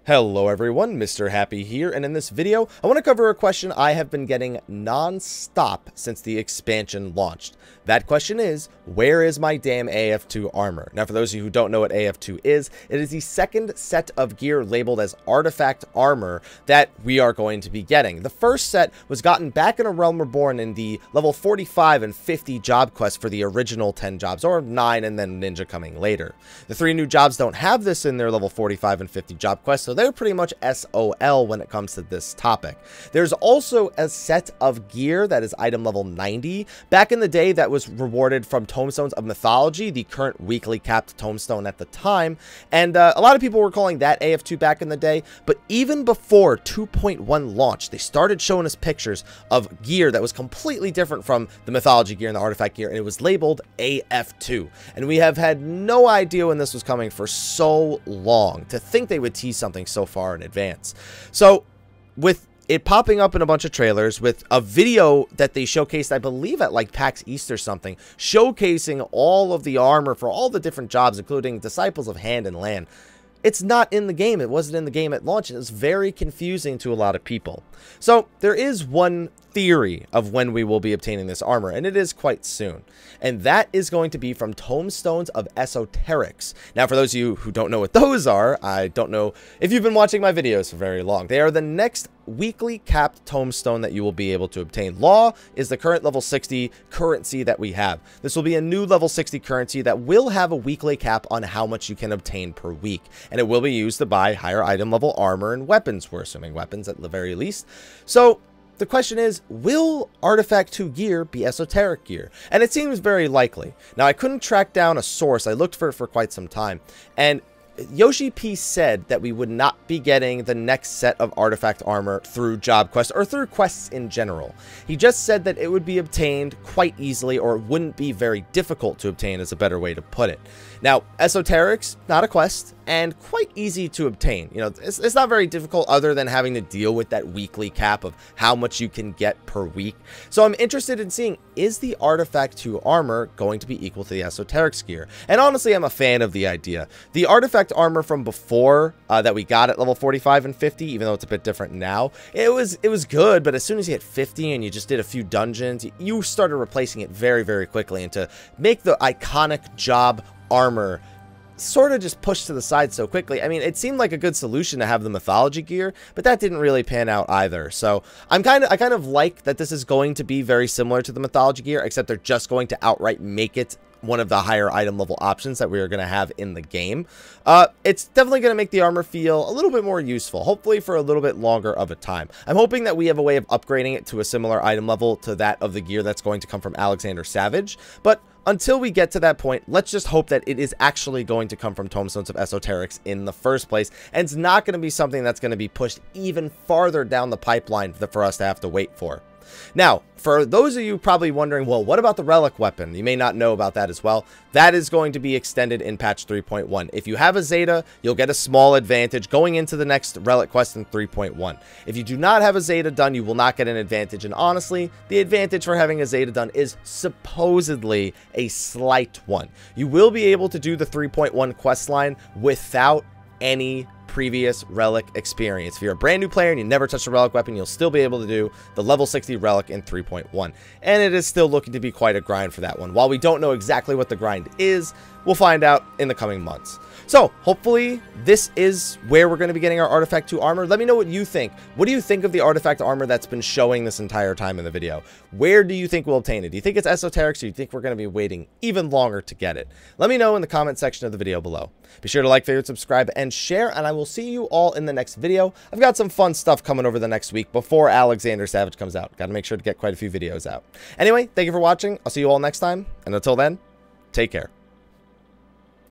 Hello everyone, Mr. Happy here, and in this video, I want to cover a question I have been getting non-stop since the expansion launched. That question is, where is my damn AF2 armor? Now, for those of you who don't know what AF2 is, it is the second set of gear labeled as artifact armor that we are going to be getting. The first set was gotten back in A Realm Reborn in the level 45 and 50 job quest for the original 10 jobs, or 9 and then Ninja coming later. The 3 new jobs don't have this in their level 45 and 50 job quests, so they're pretty much SOL when it comes to this topic. There's also a set of gear that is item level 90. Back in the day, that was rewarded from Tomestones of Mythology, the current weekly capped tomestone at the time, and a lot of people were calling that AF2 back in the day. But even before 2.1 launched, they started showing us pictures of gear that was completely different from the Mythology gear and the artifact gear, and it was labeled AF2. And we have had no idea when this was coming for so long. To think they would tease something so far in advance. So with it popping up in a bunch of trailers, with a video that they showcased, I believe at like PAX East or something, showcasing all of the armor for all the different jobs, including Disciples of Hand and Land. It's not in the game. It wasn't in the game at launch, and it's very confusing to a lot of people. So there is one theory of when we will be obtaining this armor, and it is quite soon. And that is going to be from Tomestones of Esoterics. Now, for those of you who don't know what those are, I don't know if you've been watching my videos for very long. They are the next weekly capped tomestone that you will be able to obtain. Law is the current level 60 currency that we have. This will be a new level 60 currency that will have a weekly cap on how much you can obtain per week, and it will be used to buy higher item level armor and weapons. We're assuming weapons at the very least. So the question is, will Artifact 2 gear be esoteric gear? And it seems very likely. Now, I couldn't track down a source. I looked for it for quite some time, and Yoshi P said that we would not be getting the next set of artifact armor through job quests or through quests in general. He just said that it would be obtained quite easily, or it wouldn't be very difficult to obtain, is a better way to put it. Now, esoterics, not a quest, and quite easy to obtain. You know, it's not very difficult other than having to deal with that weekly cap of how much you can get per week. So I'm interested in seeing, is the Artifact 2 armor going to be equal to the esoterics gear? And honestly, I'm a fan of the idea. The artifact armor from before that we got at level 45 and 50, even though it's a bit different now, it was good, but as soon as you hit 50 and you just did a few dungeons, you started replacing it very, very quickly. And to make the iconic job armor sort of just pushed to the side so quickly, I mean, it seemed like a good solution to have the mythology gear, but that didn't really pan out either. So I kind of like that this is going to be very similar to the mythology gear, except they're just going to outright make it one of the higher item level options that we are going to have in the game. It's definitely going to make the armor feel a little bit more useful, hopefully for a little bit longer of a time. I'm hoping that we have a way of upgrading it to a similar item level to that of the gear that's going to come from Alexander Savage, but until we get to that point, let's just hope that it is actually going to come from Tomestones of Esoterics in the first place, and it's not going to be something that's going to be pushed even farther down the pipeline for us to have to wait for. Now, for those of you probably wondering, well, what about the relic weapon? You may not know about that as well. That is going to be extended in patch 3.1. If you have a Zeta, you'll get a small advantage going into the next relic quest in 3.1. If you do not have a Zeta done, you will not get an advantage. And honestly, the advantage for having a Zeta done is supposedly a slight one. You will be able to do the 3.1 quest line without any previous relic experience. If you're a brand new player and you never touched a relic weapon, you'll still be able to do the level 60 relic in 3.1. And it is still looking to be quite a grind for that one. While we don't know exactly what the grind is, we'll find out in the coming months. So hopefully this is where we're going to be getting our Artifact 2 armor. Let me know what you think. What do you think of the artifact armor that's been showing this entire time in the video? Where do you think we'll obtain it? Do you think it's esoteric, or do you think we're going to be waiting even longer to get it? Let me know in the comment section of the video below. Be sure to like, favorite, subscribe, and share, and I will see you all in the next video. I've got some fun stuff coming over the next week before Alexander Savage comes out. Got to make sure to get quite a few videos out. Anyway, thank you for watching. I'll see you all next time, and until then, take care.